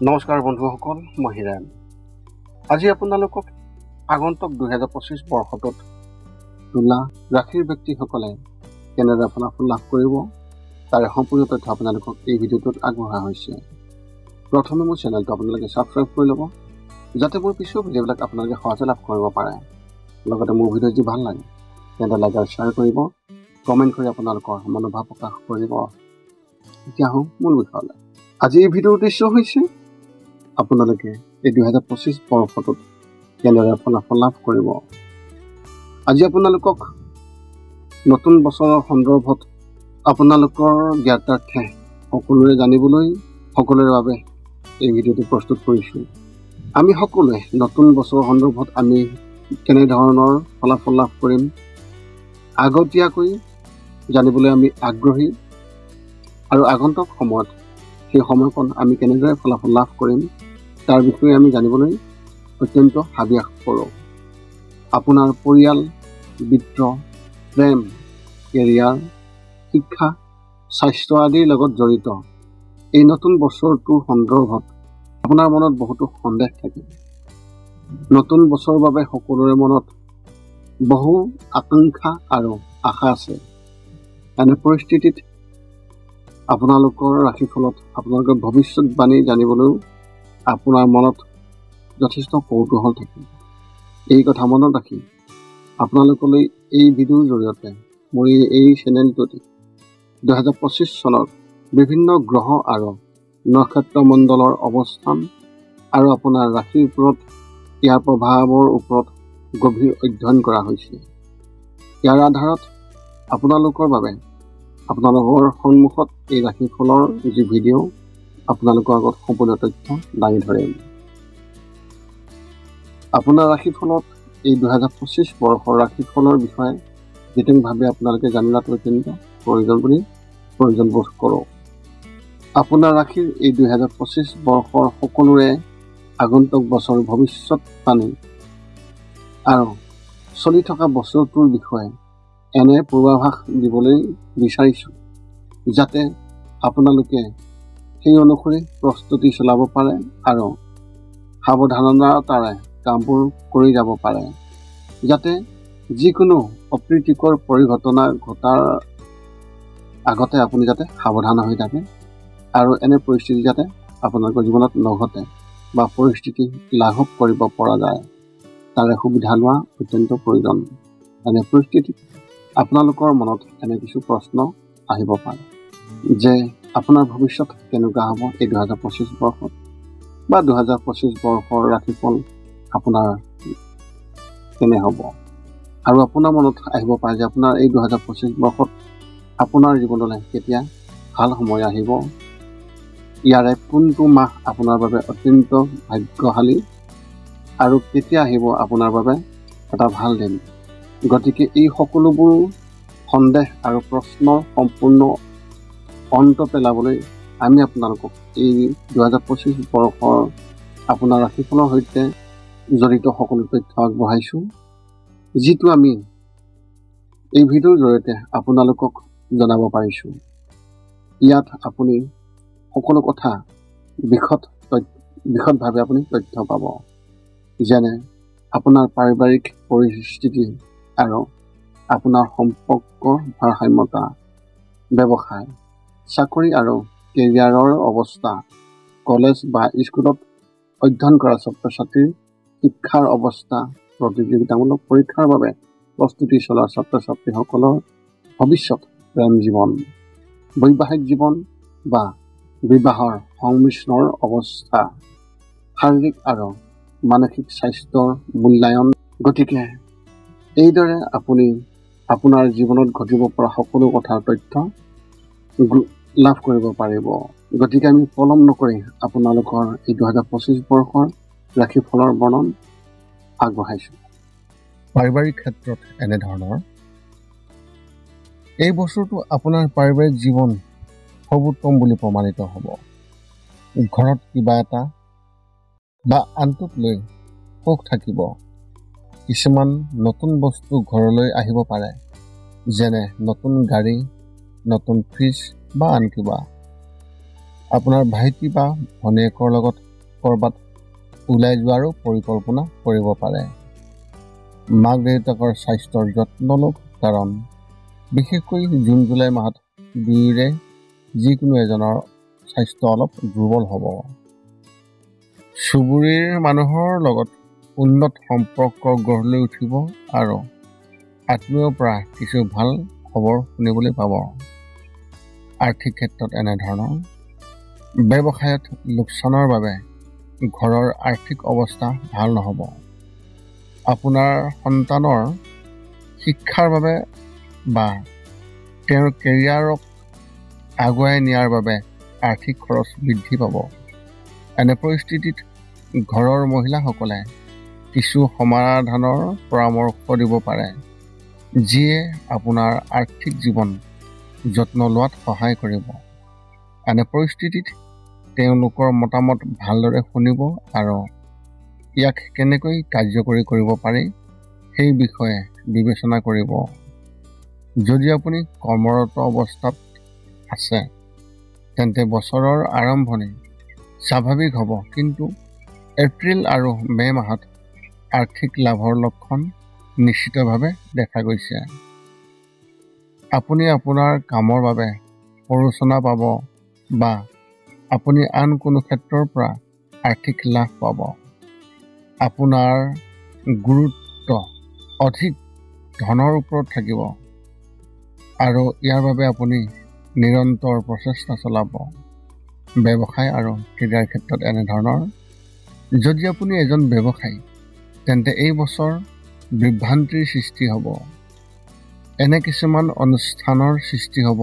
নমস্কাৰ বন্ধুসকল, মই হিৰেণ। আজি আপোনালোকক আগন্তুক 2025 বৰ্ষটোত তুলা ৰাশিৰ ব্যক্তিসকলে কেনেদৰে ফলাফল লাভ কৰিব তাৰে সম্পূৰ্ণ তথ্য আপোনালোকক এই ভিডিঅ'টোত আগবঢ়োৱা হৈছে। প্ৰথমে মোৰ চেনেলটো আপোনালোকে ছাবস্ক্ৰাইব কৰি ল'ব, যাতে মোৰ পিছৰ ভিডিঅ'বিলাক আপোনালোকে সহজে লাভ কৰিব পাৰে। লগতে মোৰ ভিডিঅ' যদি ভাল লাগে তেন্তে লাইক আৰু শ্বেয়াৰ কৰিব, কমেণ্ট কৰি আপোনালোকৰ মনোভাৱ প্ৰকাশ কৰিব। এতিয়া আহোঁ মূল বিষয়লৈ। আজি এই ভিডিঅ'ৰ উদ্দেশ্য হৈছে আপোনালোকে এই 2025 বৰ্ষটোত কেনেদৰে ফলাফল লাভ কৰিব। আজি আপোনালোকক নতুন বছৰৰ সন্দৰ্ভত আপোনালোকৰ জ্ঞাতাৰ্থে সকলোৰে জানিবলৈ সকলোৰে বাবে এই ভিডিঅ'টো প্ৰস্তুত কৰিছোঁ। আমি সকলোৱে নতুন বছৰৰ সন্দৰ্ভত আমি কেনেধৰণৰ ফলাফল লাভ কৰিম আগতীয়াকৈ জানিবলৈ আমি আগ্ৰহী, আৰু আগন্তুক সময়ত সেই সময়কণ আমি কেনেদৰে ফলাফল লাভ কৰিম তাৰ বিষয়ে আমি জানিবলৈ অত্যন্ত হাবিয়াস কৰোঁ। আপোনাৰ পৰিয়াল, বিত্ত, প্ৰেম, কেৰিয়াৰ, শিক্ষা, স্বাস্থ্য আদিৰ লগত জড়িত এই নতুন বছৰটোৰ সন্দৰ্ভত আপোনাৰ মনত বহুতো সন্দেহ থাকে। নতুন বছৰৰ বাবে সকলোৰে মনত বহু আকাংক্ষা আৰু আশা আছে। এনে পৰিস্থিতিত আপোনালোকৰ ৰাশিফলত আপোনালোকৰ ভৱিষ্যতবাণী জানিবলৈও আপোনাৰ মনত যথেষ্ট কৌতূহল থাকে। এই কথা মনত ৰাখি আপোনালোকলৈ এই ভিডিঅ'ৰ জৰিয়তে মোৰ এই চেনেলটোত 2025 চনৰ বিভিন্ন গ্ৰহ আৰু নক্ষত্ৰ মণ্ডলৰ অৱস্থান আৰু আপোনাৰ ৰাশিৰ ওপৰত ইয়াৰ প্ৰভাৱৰ ওপৰত গভীৰ অধ্যয়ন কৰা হৈছে। ইয়াৰ আধাৰত আপোনালোকৰ বাবে আপোনালোকৰ সন্মুখত এই ৰাশিফলৰ যি ভিডিঅ' আপোনালোকৰ আগত সম্পূৰ্ণ তথ্য দাঙি ধৰিম। আপোনাৰ ৰাশিফলত এই 2025 বৰ্ষৰ ৰাশিফলৰ বিষয়ে বিতংভাৱে আপোনালোকে জানি লোৱাটো অত্যন্ত প্ৰয়োজন বোধ কৰোঁ। আপোনাৰ ৰাশিৰ এই 2025 বৰ্ষৰ সকলোৰে আগন্তুক বছৰ ভৱিষ্যতবাণী আৰু চলি থকা বছৰটোৰ বিষয়ে এনে পূৰ্বাভাস দিবলৈ বিচাৰিছোঁ, যাতে আপোনালোকে সেই অনুসৰি প্ৰস্তুতি চলাব পাৰে আৰু সাৱধানতাৰে কামবোৰ কৰি যাব পাৰে, যাতে যিকোনো অপ্ৰীতিকৰ পৰিঘটনা ঘটাৰ আগতে আপুনি যাতে সাৱধান হৈ থাকে আৰু এনে পৰিস্থিতি যাতে আপোনালোকৰ জীৱনত নঘটে বা পৰিস্থিতি লাঘৱ কৰিব পৰা যায় তাৰে সুবিধা লোৱা অত্যন্ত প্ৰয়োজন। এনে পৰিস্থিতিত আপোনালোকৰ মনত এনে কিছু প্ৰশ্ন আহিব পাৰে যে আপোনাৰ ভৱিষ্যত কেনেকুৱা হ'ব এই 2025 বৰ্ষত, বা 2025 বৰ্ষৰ ৰাশিফল আপোনাৰ কেনে হ'ব। আৰু আপোনাৰ মনত আহিব পাৰে যে আপোনাৰ এই 2025 বৰ্ষত আপোনাৰ জীৱনলৈ কেতিয়া ভাল সময় আহিব, ইয়াৰে কোনটো মাহ আপোনাৰ বাবে অত্যন্ত ভাগ্যশালী আৰু কেতিয়া আহিব আপোনাৰ বাবে এটা ভাল দিন। গতিকে এই সকলোবোৰ সন্দেহ আৰু প্ৰশ্নৰ সম্পূৰ্ণ অন্ত পেলাবলৈ আমি আপোনালোকক এই 2025 বৰ্ষৰ আপোনাৰ ৰাশিফলৰ সৈতে জড়িত সকলো তথ্য আগবঢ়াইছোঁ, যিটো আমি এই ভিডিঅ'ৰ জৰিয়তে আপোনালোকক জনাব পাৰিছোঁ। ইয়াত আপুনি সকলো কথা বিশদভাৱে আপুনি তথ্য পাব, যেনে আপোনাৰ পাৰিবাৰিক পৰিস্থিতি আৰু আপোনাৰ সম্পৰ্কৰ ভাৰসাম্যতা, ব্যৱসায়, চাকৰি আৰু কেৰিয়াৰৰ অৱস্থা, কলেজ বা স্কুলত অধ্যয়ন কৰা ছাত্ৰ ছাত্ৰীৰ শিক্ষাৰ অৱস্থা, প্ৰতিযোগিতামূলক পৰীক্ষাৰ বাবে প্ৰস্তুতি চলোৱা ছাত্ৰ ছাত্ৰীসকলৰ ভৱিষ্যত প্ৰেম জীৱন, বৈবাহিক জীৱন বা বিবাহৰ সংমিশ্ৰণৰ অৱস্থা, শাৰীৰিক আৰু মানসিক স্বাস্থ্যৰ মূল্যায়ন। গতিকে এইদৰে আপুনি আপোনাৰ জীৱনত ঘটিব পৰা সকলো কথাৰ তথ্য লাভ কৰিব পাৰিব। গতিকে আমি পলম নকৰি আপোনালোকৰ এই 2025 বৰ্ষৰ ৰাশিফলৰ বৰ্ণন আগবঢ়াইছোঁ। পাৰিবাৰিক ক্ষেত্ৰত এনেধৰণৰ, এই বছৰটো আপোনাৰ পাৰিবাৰিক জীৱন সৰ্বোত্তম বুলি প্ৰমাণিত হ'ব। ঘৰত কিবা এটা বা আনটোক লৈ সুখ থাকিব। কিছুমান নতুন বস্তু ঘৰলৈ আহিব পাৰে, যেনে নতুন গাড়ী, নতুন ফ্ৰিজ বা আন কিবা। আপোনাৰ ভাইটি বা ভনীয়েকৰ লগত ক'ৰবাত ওলাই যোৱাৰো পৰিকল্পনা কৰিব পাৰে। মাক দেউতাকৰ স্বাস্থ্যৰ যত্ন লওক, কাৰণ বিশেষকৈ জুন জুলাই মাহত দুয়োৰে যিকোনো এজনৰ স্বাস্থ্য অলপ দুৰ্বল হ'ব। চুবুৰীৰ মানুহৰ লগত উন্নত সম্পৰ্ক গঢ় লৈ উঠিব আৰু আত্মীয়ৰ পৰা কিছু ভাল খবৰ শুনিবলৈ পাব। আৰ্থিক ক্ষেত্ৰত এনেধৰণৰ ব্যৱসায়ত লোকচানৰ বাবে ঘৰৰ আৰ্থিক অৱস্থা ভাল নহ'ব। আপোনাৰ সন্তানৰ শিক্ষাৰ বাবে বা তেওঁৰ কেৰিয়াৰক আগুৱাই নিয়াৰ বাবে আৰ্থিক খৰচ বৃদ্ধি পাব। এনে পৰিস্থিতিত ঘৰৰ মহিলাসকলে কিছু সমাধানৰ পৰামৰ্শ দিব পাৰে, যিয়ে আপোনাৰ আৰ্থিক জীৱন যত্ন লোৱাত সহায় কৰিব। এনে পৰিস্থিতিত তেওঁলোকৰ মতামত ভালদৰে শুনিব আৰু ইয়াক কেনেকৈ কাৰ্যকৰী কৰিব পাৰি সেই বিষয়ে বিবেচনা কৰিব। যদি আপুনি কৰ্মৰত অৱস্থাত আছে, তেন্তে বছৰৰ আৰম্ভণি স্বাভাৱিক হ'ব, কিন্তু এপ্ৰিল আৰু মে' মাহত আৰ্থিক লাভৰ লক্ষণ নিশ্চিতভাৱে দেখা গৈছে। আপুনি আপোনাৰ কামৰ বাবে প্ৰৰোচনা পাব বা আপুনি আন কোনো ক্ষেত্ৰৰ পৰা আৰ্থিক লাভ পাব। আপোনাৰ গুৰুত্ব অধিক ধনৰ ওপৰত থাকিব আৰু ইয়াৰ বাবে আপুনি নিৰন্তৰ প্ৰচেষ্টা চলাব। ব্যৱসায় আৰু কেৰিয়াৰ ক্ষেত্ৰত এনেধৰণৰ, যদি আপুনি এজন ব্যৱসায়ী, তেন্তে এই বছৰ বিভ্ৰান্তিৰ সৃষ্টি হ'ব। এনে কিছুমান অনুষ্ঠানৰ সৃষ্টি হ'ব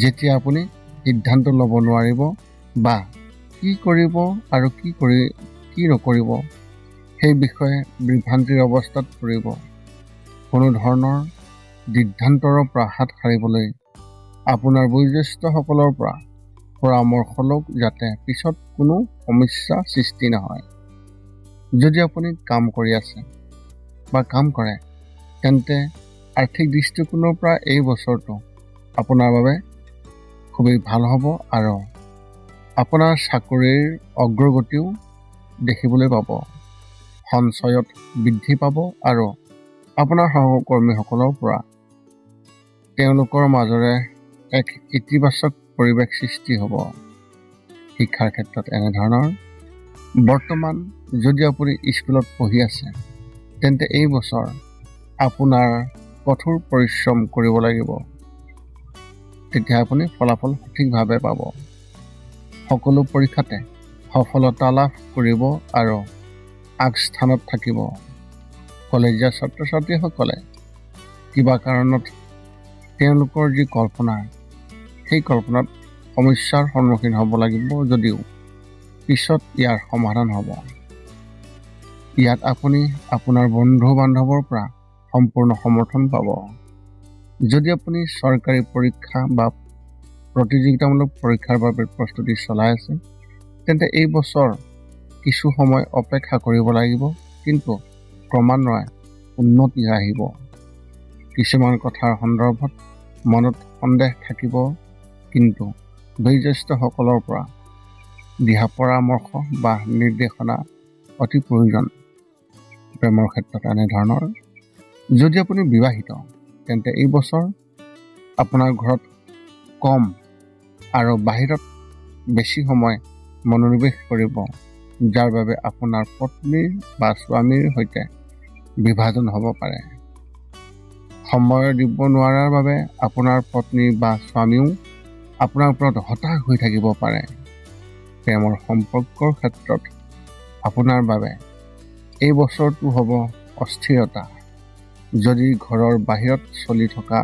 যেতিয়া আপুনি সিদ্ধান্ত ল'ব নোৱাৰিব বা কি কৰিব আৰু কি নকৰিব সেই বিষয়ে বিভ্ৰান্তিৰ অৱস্থাত পৰিব। কোনো ধৰণৰ সিদ্ধান্তৰ পৰা হাত সাৰিবলৈ আপোনাৰ বয়োজ্যেষ্ঠসকলৰ পৰা পৰামৰ্শ লওক, যাতে পিছত কোনো সমস্যা সৃষ্টি নহয়। যদি আপুনি কাম কৰি আছে বা কাম কৰে, তেন্তে আৰ্থিক দৃষ্টিকোণৰ পৰা এই বছৰটো আপোনাৰ বাবে খুবেই ভাল হ'ব আৰু আপোনাৰ চাকৰিৰ অগ্ৰগতিও দেখিবলৈ পাব। সঞ্চয়ত বৃদ্ধি পাব আৰু আপোনাৰ সহকৰ্মীসকলৰ পৰা তেওঁলোকৰ মাজৰে এক ইতিবাচক পৰিৱেশ সৃষ্টি হ'ব। শিক্ষাৰ ক্ষেত্ৰত এনেধৰণৰ, বৰ্তমান যদি আপুনি স্কুলত পঢ়ি আছে, তেন্তে এই বছৰ আপোনাৰ কঠোৰ পৰিশ্ৰম কৰিব লাগিব। তেতিয়া আপুনি ফলাফল সঠিকভাৱে পাব। সকলো পৰীক্ষাতে সফলতা লাভ কৰিব আৰু আগস্থানত থাকিব। কলেজীয়া ছাত্ৰ ছাত্ৰীসকলে কিবা কাৰণত তেওঁলোকৰ যি কল্পনা, সেই কল্পনাত সমস্যাৰ সন্মুখীন হ'ব লাগিব, যদিও পিছত ইয়াৰ সমাধান হ'ব। ইয়াত আপুনি আপোনাৰ বন্ধু বান্ধৱৰ পৰা সম্পূৰ্ণ সমৰ্থন পাব। যদি আপুনি চৰকাৰী পৰীক্ষা বা প্ৰতিযোগিতামূলক পৰীক্ষাৰ বাবে প্ৰস্তুতি চলাই আছে, তেন্তে এই বছৰ কিছু সময় অপেক্ষা কৰিব লাগিব, কিন্তু ক্ৰমান্বয়ে উন্নতি আহিব। কিছুমান কথাৰ সন্দৰ্ভত মনত সন্দেহ থাকিব, কিন্তু বয়োজ্যেষ্ঠসকলৰ পৰা দিহা পৰামৰ্শ বা নিৰ্দেশনা অতি প্ৰয়োজন। প্ৰেমৰ ক্ষেত্ৰত এনেধৰণৰ, যদি আপুনি বিবাহিত, তেন্তে এই বছৰ আপোনাৰ ঘৰত কম আৰু বাহিৰত বেছি সময় মনোনিৱেশ কৰিব, যাৰ বাবে আপোনাৰ পত্নীৰ বা স্বামীৰ সৈতে বিভাজন হ'ব পাৰে। সময় দিব নোৱাৰাৰ বাবে আপোনাৰ পত্নী বা স্বামীও আপোনাৰ ওপৰত হতাশ হৈ থাকিব পাৰে। প্ৰেমৰ সম্পৰ্কৰ ক্ষেত্ৰত আপোনাৰ বাবে এই বছৰটো হ'ব অস্থিৰতা। যদি ঘৰৰ বাহিৰত চলি থকা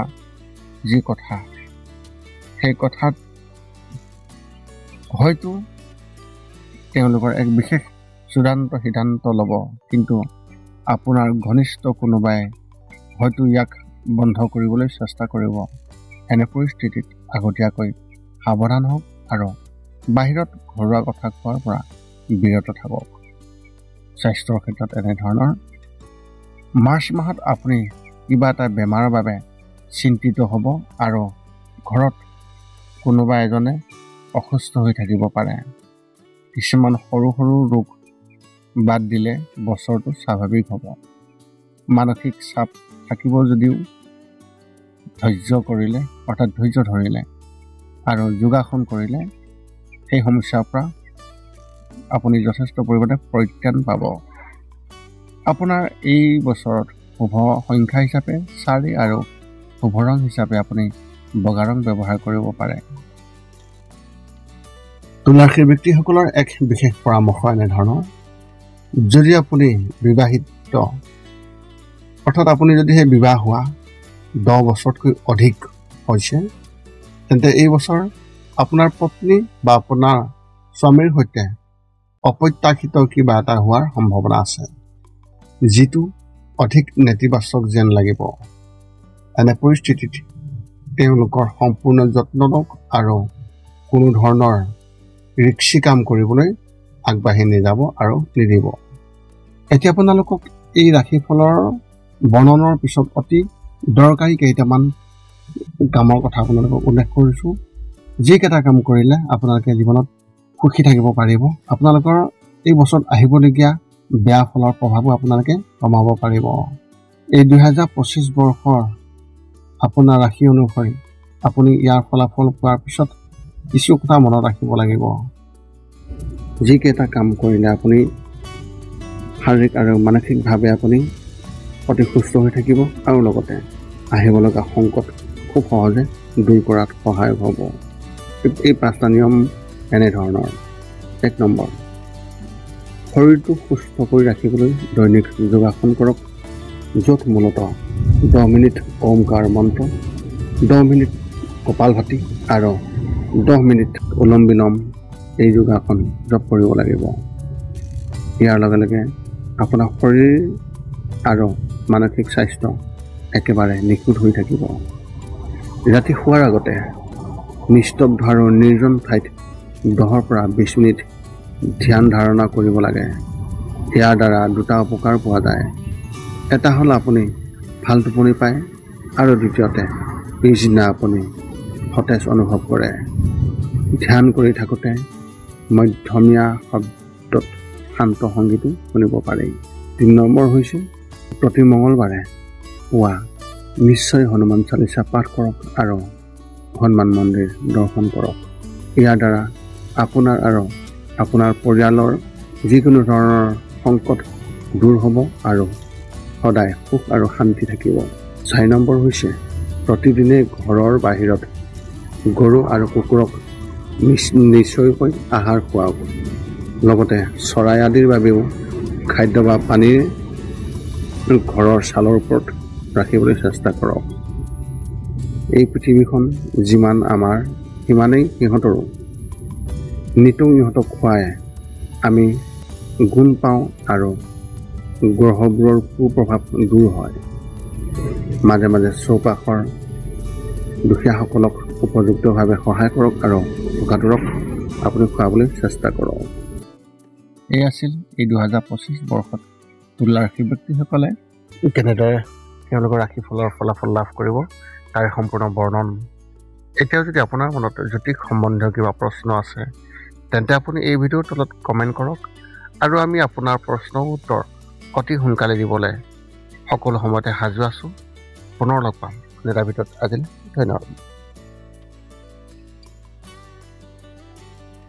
যি কথা, সেই কথাত হয়তো তেওঁলোকৰ এক বিশেষ চূড়ান্ত সিদ্ধান্ত ল'ব, কিন্তু আপোনাৰ ঘনিষ্ঠ কোনোবাই হয়তো ইয়াক বন্ধ কৰিবলৈ চেষ্টা কৰিব। এনে পৰিস্থিতিত আগতীয়াকৈ সাৱধান হওক আৰু বাহিৰত ঘৰুৱা কথা কোৱাৰ পৰা বিৰত থাকক। স্বাস্থ্যৰ ক্ষেত্ৰত এনেধৰণৰ, মাৰ্চ মাহত আপুনি কিবা এটা বেমাৰৰ বাবে চিন্তিত হ'ব আৰু ঘৰত কোনোবা এজনে অসুস্থ হৈ থাকিব পাৰে। কিছুমান সৰু সৰু ৰোগ বাদ দিলে বছৰটো স্বাভাৱিক হ'ব। মানসিক চাপ থাকিব যদিও ধৈৰ্য ধৰিলে আৰু যোগাসন কৰিলে সেই সমস্যাৰ পৰা আপুনি যথেষ্ট পৰিমাণে পৰিত্ৰাণ পাব। আপোনাৰ এই বছৰত শুভ সংখ্যা হিচাপে 4 আৰু শুভ ৰং হিচাপে আপুনি বগা ৰং ব্যৱহাৰ কৰিব পাৰে। তুলা ৰাশিৰ ব্যক্তিসকলৰ এক বিশেষ পৰামৰ্শ এনেধৰণৰ, যদি আপুনি বিবাহিত অৰ্থাৎ আপুনি যদিহে বিবাহ হোৱা 10 বছৰতকৈ অধিক হৈছে, তেন্তে এই বছৰ আপোনাৰ পত্নী বা আপোনাৰ স্বামীৰ সৈতে অপ্ৰত্যাশিত কিবা এটা হোৱাৰ সম্ভাৱনা আছে, যিটো অধিক নেতিবাচক যেন লাগিব। এনে পৰিস্থিতিত তেওঁলোকৰ সম্পূৰ্ণ যত্ন লওক আৰু কোনো ধৰণৰ ৰিক্সি কাম কৰিবলৈ আগবাঢ়ি নাযাব আৰু নিদিব। এতিয়া আপোনালোকক এই ৰাশিফলৰ বৰ্ণনৰ পিছত অতি দৰকাৰী কেইটামান কামৰ কথা আপোনালোকক উল্লেখ কৰিছোঁ, যিকেইটা কাম কৰিলে আপোনালোকে জীৱনত সুখী থাকিব পাৰিব। আপোনালোকৰ এই বছৰত আহিবলগীয়া বেয়া ফলৰ প্ৰভাৱো আপোনালোকে কমাব পাৰিব। এই 2025 বৰ্ষৰ আপোনাৰ ৰাশি অনুসৰি আপুনি ইয়াৰ ফলাফল পোৱাৰ পিছত কিছু কথা মনত ৰাখিব লাগিব। যিকেইটা কাম কৰিলে আপুনি শাৰীৰিক আৰু মানসিকভাৱে আপুনি অতি সুস্থ হৈ থাকিব আৰু লগতে আহিব লগা সংকট খুব সহজে দূৰ কৰাত সহায়ক হ'ব। এই 5টা নিয়ম এনেধৰণৰ। 1 নম্বৰ, শৰীৰটো সুস্থ কৰি ৰাখিবলৈ দৈনিক যোগাসন কৰক, য'ত মূলতঃ 10 মিনিট ওমকাৰ মন্ত্ৰ, 10 মিনিট কপালভাতি আৰু 10 মিনিট উলম বিলম এই যোগাসন জপ কৰিব লাগিব। ইয়াৰ লগে লগে আপোনাৰ শৰীৰ আৰু মানসিক স্বাস্থ্য একেবাৰে নিখুঁত হৈ থাকিব। ৰাতি শোৱাৰ আগতে নিস্তব্ধ আৰু নিৰ্জন ঠাইত 10 পৰা 20 মিনিট ধ্যান ধাৰণা কৰিব লাগে। ইয়াৰ দ্বাৰা 2টা উপকাৰ পোৱা যায়। এটা হ'ল আপুনি ভাল টোপনি পায় আৰু দ্বিতীয়তে পিছদিনা আপুনি সতেজ অনুভৱ কৰে। ধ্যান কৰি থাকোঁতে মধ্যমীয়া শব্দত শান্ত সংগীতো শুনিব পাৰি। 3 নম্বৰ হৈছে, প্ৰতি মঙলবাৰে পুৱা নিশ্চয় হনুমান চালিচা পাঠ কৰক আৰু হনুমান মন্দিৰ দৰ্শন কৰক। ইয়াৰ দ্বাৰা আপোনাৰ আৰু আপোনাৰ পৰিয়ালৰ যিকোনো ধৰণৰ সংকট দূৰ হ'ব আৰু সদায় সুখ আৰু শান্তি থাকিব। 4 নম্বৰ হৈছে, প্ৰতিদিনে ঘৰৰ বাহিৰত গৰু আৰু কুকুৰক নিশ্চয়কৈ আহাৰ খুৱাওক। লগতে চৰাই আদিৰ বাবেও খাদ্য বা পানীৰ ঘৰৰ ছালৰ ওপৰত ৰাখিবলৈ চেষ্টা কৰক। এই পৃথিৱীখন যিমান আমাৰ সিমানেই সিহঁতৰো। নিতৌ ইহঁতক খুৱাই আমি গুণ পাওঁ আৰু গ্ৰহবোৰৰ কুপ্ৰভাৱ দূৰ হয়। মাজে মাজে চৌপাশৰ দুখীয়াসকলক উপযুক্তভাৱে সহায় কৰক আৰু ভোকাতুৰক আপুনি খুৱাবলৈ চেষ্টা কৰক। এই আছিল এই 2025 বৰ্ষত তুলা ৰাশিৰ ব্যক্তিসকলে কেনেদৰে তেওঁলোকৰ ৰাশিফলৰ ফলাফল লাভ কৰিব তাৰে সম্পূৰ্ণ বৰ্ণন। এতিয়াও যদি আপোনাৰ মনত জ্যোতিষ সম্বন্ধীয় কিবা প্ৰশ্ন আছে, তেন্তে আপুনি এই ভিডিঅ'ৰ তলত কমেণ্ট কৰক আৰু আমি আপোনাৰ প্ৰশ্নৰ উত্তৰ অতি সোনকালে দিবলৈ সকলো সময়তে সাজু আছোঁ। পুনৰ লগ পাম নেতাৰ ভিতৰত। আজিলৈ ধন্যবাদ।